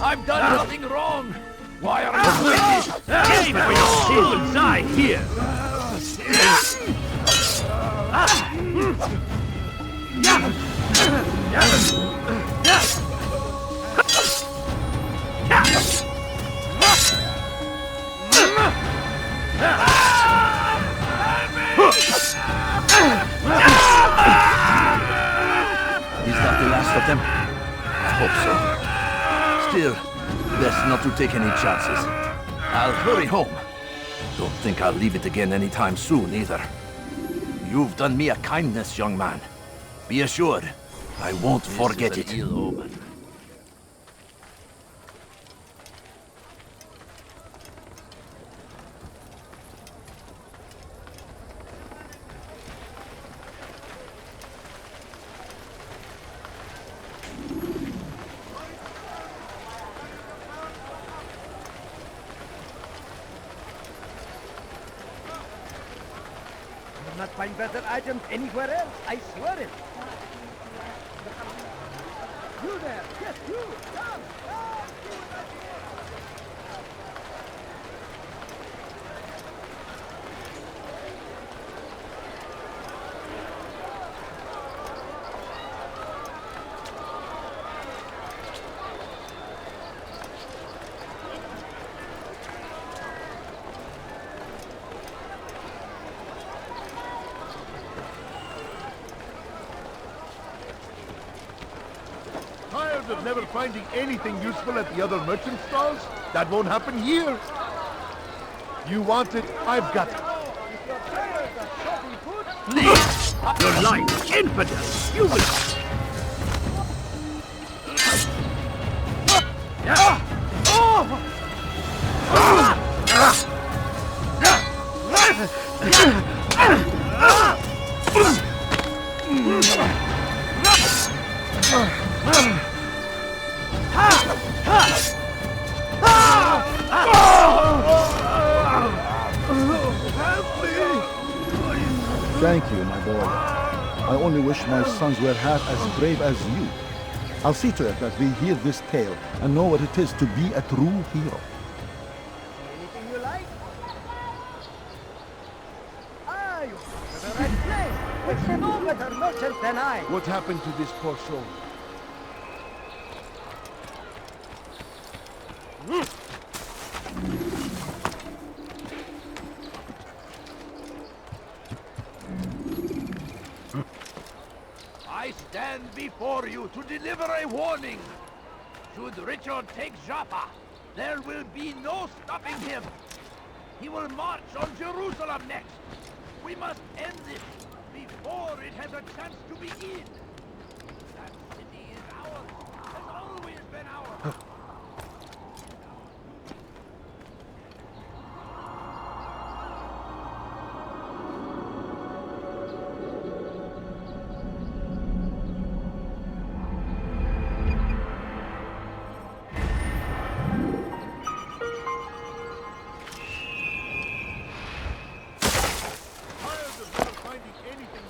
S11: I've done nothing wrong! Why are you
S6: Game for your soul inside here!
S18: Is that the last of them? I hope so. Still, best not to take any chances. I'll hurry home. Don't think I'll leave it again anytime soon, either. You've done me a kindness, young man. Be assured, I won't forget it. Ill omen.
S17: Not find better items anywhere else, I swear it. You there, yes, you, come,
S15: Tired of never finding anything useful at the other merchant stalls? That won't happen here. You want it, I've got it.
S6: Please! Your life, infidel! You will...
S15: Thank you, my boy. I only wish my sons were half as brave as you. I'll see to it that we hear this tale and know what it is to be a true hero.
S17: anything you like? Ah, you come to the right place. With no better merchant than I.
S15: What happened to this poor soul?
S11: I stand before you to deliver a warning. Should Richard take Jaffa, there will be no stopping him. He will march on Jerusalem next. We must end this before it has a chance to begin.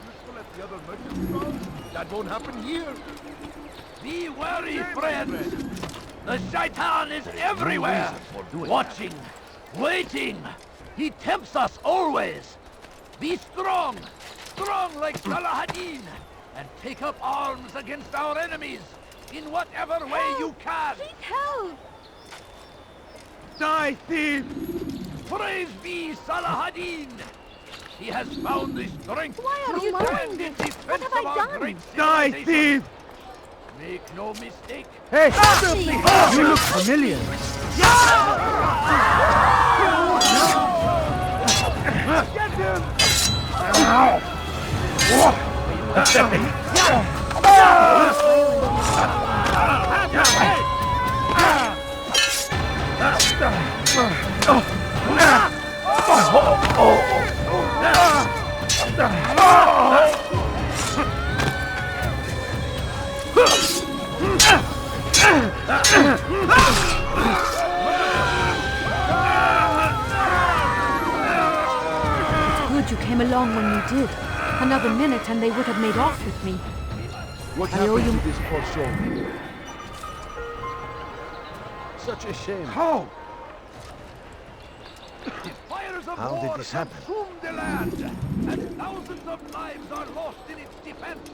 S19: useful at the other merchant stalls? That won't happen here.
S18: Be wary, friends! The Shaitan is everywhere! Watching, waiting! He tempts us always! Be strong! Strong like Salahadin! And take up arms against our enemies! In whatever way you can!
S16: Seek help!
S19: Die, thief!
S18: Praise be Salahadin! He has found the strength
S16: Why are
S18: to
S16: you
S18: stand
S16: doing
S18: in
S16: this?
S18: defense
S16: What have
S18: of
S16: I
S18: our
S16: done?
S18: great
S19: Die,
S18: civilization.
S19: thief!
S18: Make no mistake.
S19: Hey!
S7: You look familiar.
S19: Get him!
S16: Good you came along when you did. Another minute and they would have made off with me.
S15: What
S16: I owe
S15: happened
S16: you-
S15: to this poor soul? Such a shame.
S19: How?
S18: Fires of
S8: How did
S18: war
S8: this happen?
S18: consume the land, and thousands of lives are lost in its defense.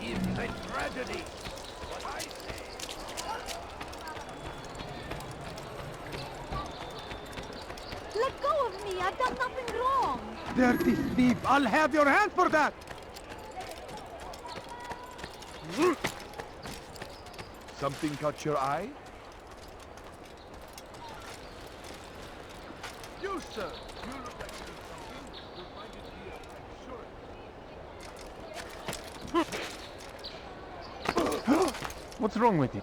S18: It is a tragedy. What I say.
S16: Let go of me! I've done nothing wrong!
S19: Dirty thief! I'll have your hand for that! Something caught your eye? You, sir! You look like you did something. You'll find it here, I'm sure. What's wrong with it?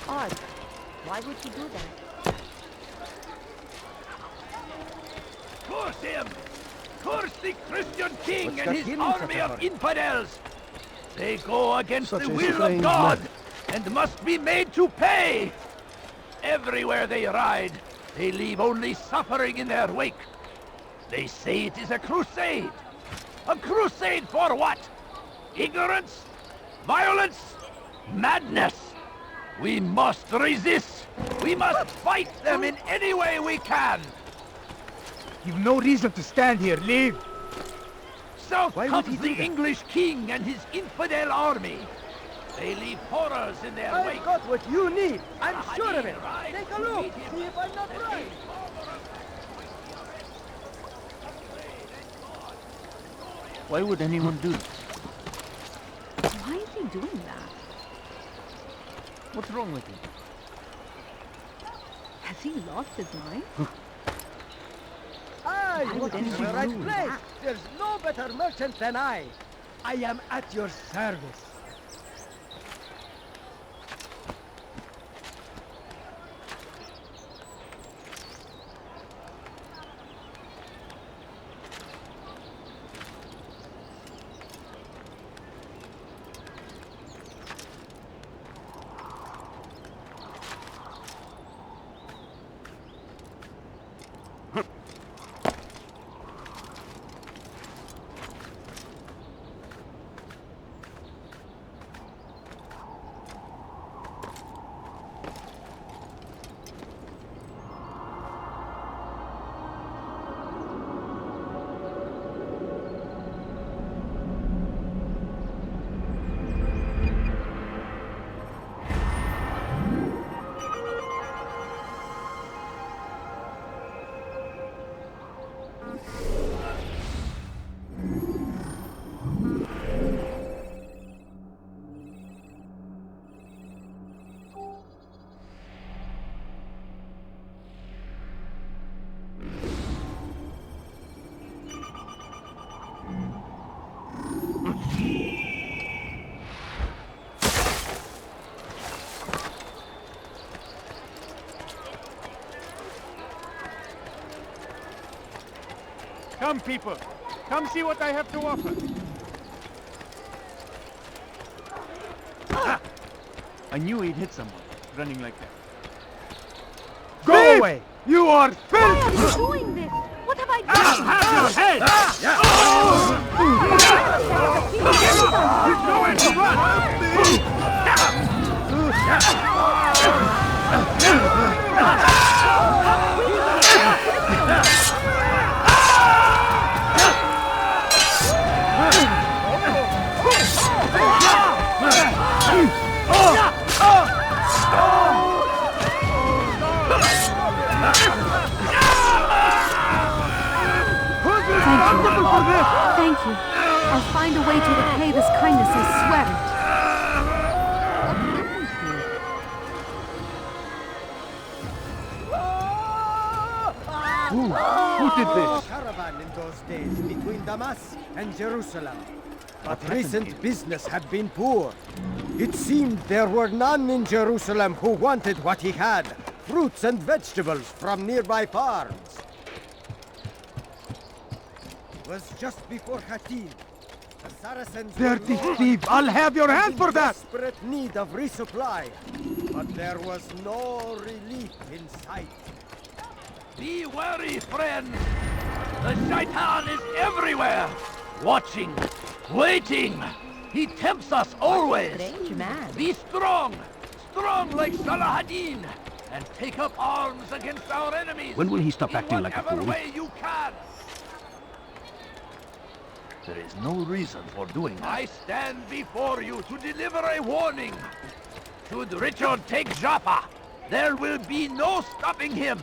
S14: Odd. Why would he do that?
S18: Curse him! Curse the Christian king
S8: What's
S18: and
S8: got
S18: his
S8: him in
S18: army
S8: such a
S18: of
S8: hurry?
S18: infidels! They go against
S8: Such
S18: the
S8: a
S18: will of
S8: strange
S18: God
S8: man.
S18: and must be made to pay! Everywhere they ride, they leave only suffering in their wake. They say it is a crusade. A crusade for what? Ignorance? Violence? Madness? We must resist! We must fight them in any way we can!
S19: You've no reason to stand here. Leave!
S18: South
S19: Why would
S18: comes
S19: he
S18: the
S19: do that?
S18: English king and his infidel army. They leave horrors in their wake.
S17: I've got what you need. I'm sure of it.
S18: Right.
S17: Take a look. See if I'm not right.
S6: Why would anyone do this?
S16: Why is he doing that?
S6: What's wrong with him?
S16: Has he lost his mind?
S17: I
S16: Why would
S17: was in the
S16: anyone
S17: right
S16: do
S17: place.
S16: that?
S17: There's no better merchant than I. I am at your service.
S19: Come, people. Come see what I have to offer. I knew he'd hit someone, running like that. Go away!
S7: You are
S16: Why are you
S7: filth!
S16: doing this? What have I done?
S7: I'll have your head! There's nowhere to
S16: Thank you. I'll find a way to repay this kindness, I swear it.
S7: Who did this?
S17: Caravan in those days between Damascus and Jerusalem. But recent business had been poor. It seemed there were none in Jerusalem who wanted what he had, fruits and vegetables from nearby farms. It was just before Hattin. The Saracens
S7: Dirty
S17: were
S7: thief! I'll have your hand for that!
S17: desperate need of resupply. But there was no relief in sight.
S18: Be wary, friends! The Shaitan is everywhere! Watching, waiting! He tempts us always!
S5: Strange man.
S18: Be strong! Strong like Salah-ad-Din! And take up arms against our enemies!
S11: When will he stop acting like a
S18: whatever
S11: fool?
S18: way you can!
S11: There is no reason for doing that.
S18: I stand before you to deliver a warning! Should Richard take Jaffa, there will be no stopping him!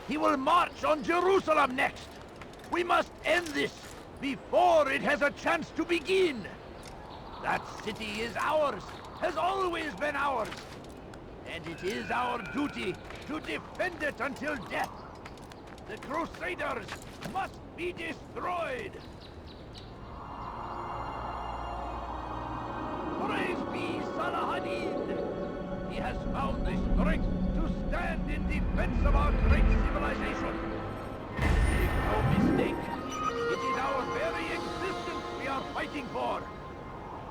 S18: He will march on Jerusalem next! We must end this before it has a chance to begin! That city is ours, has always been ours! And it is our duty to defend it until death! The Crusaders must be destroyed! Praise be Salah-ad-Din! He has found the strength to stand in defense of our great civilization. Make no mistake, it is our very existence we are fighting for.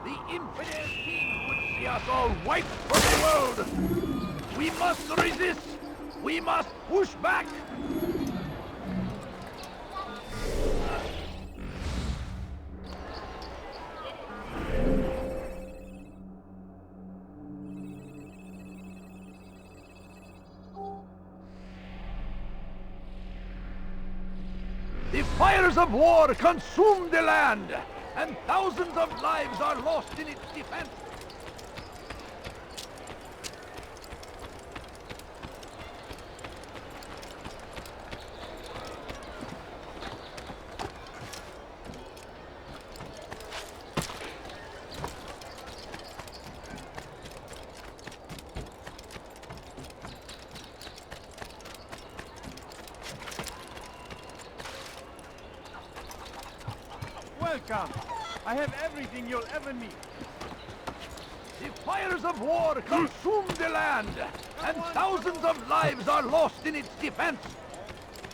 S18: The infidel king would see us all wiped from the world. We must resist. We must push back. The fires of war consume the land, and thousands of lives are lost in its defense.
S19: Welcome. I have everything you'll ever need.
S18: The fires of war consume the land, and thousands of lives are lost in its defense.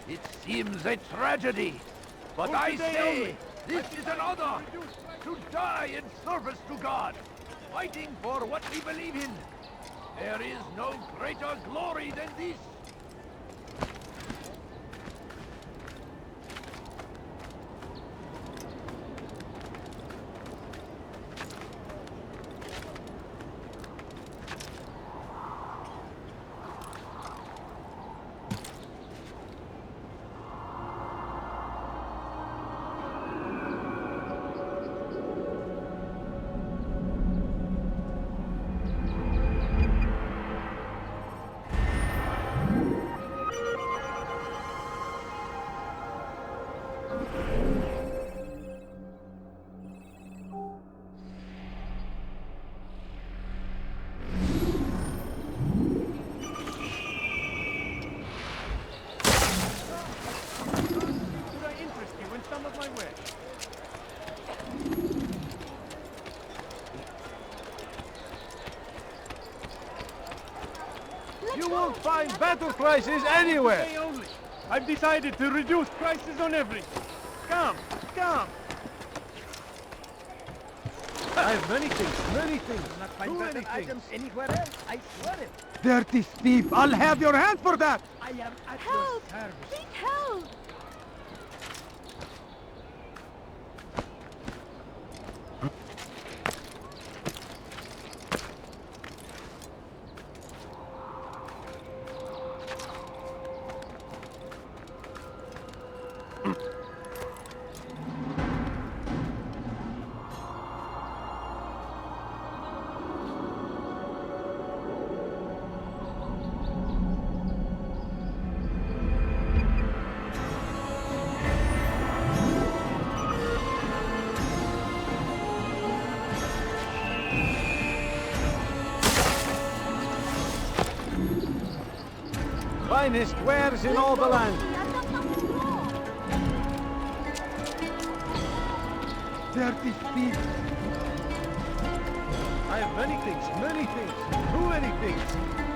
S18: It seems a tragedy, but
S19: For
S18: I
S19: today
S18: say
S19: only.
S18: this is an honor to die in service to God, fighting for what we believe in. There is no greater glory than this.
S19: You won't find battle prices anywhere. I've decided to reduce prices on everything. Come, come. I have many things.
S17: Not find better items anywhere else, I swear it.
S7: Dirty thief! I'll have your hand for that!
S17: I am at
S16: Help!
S17: your service.
S16: Seek help!
S19: Finest wares in all the land.
S7: Dirty thief!
S19: I have many things. Too many things.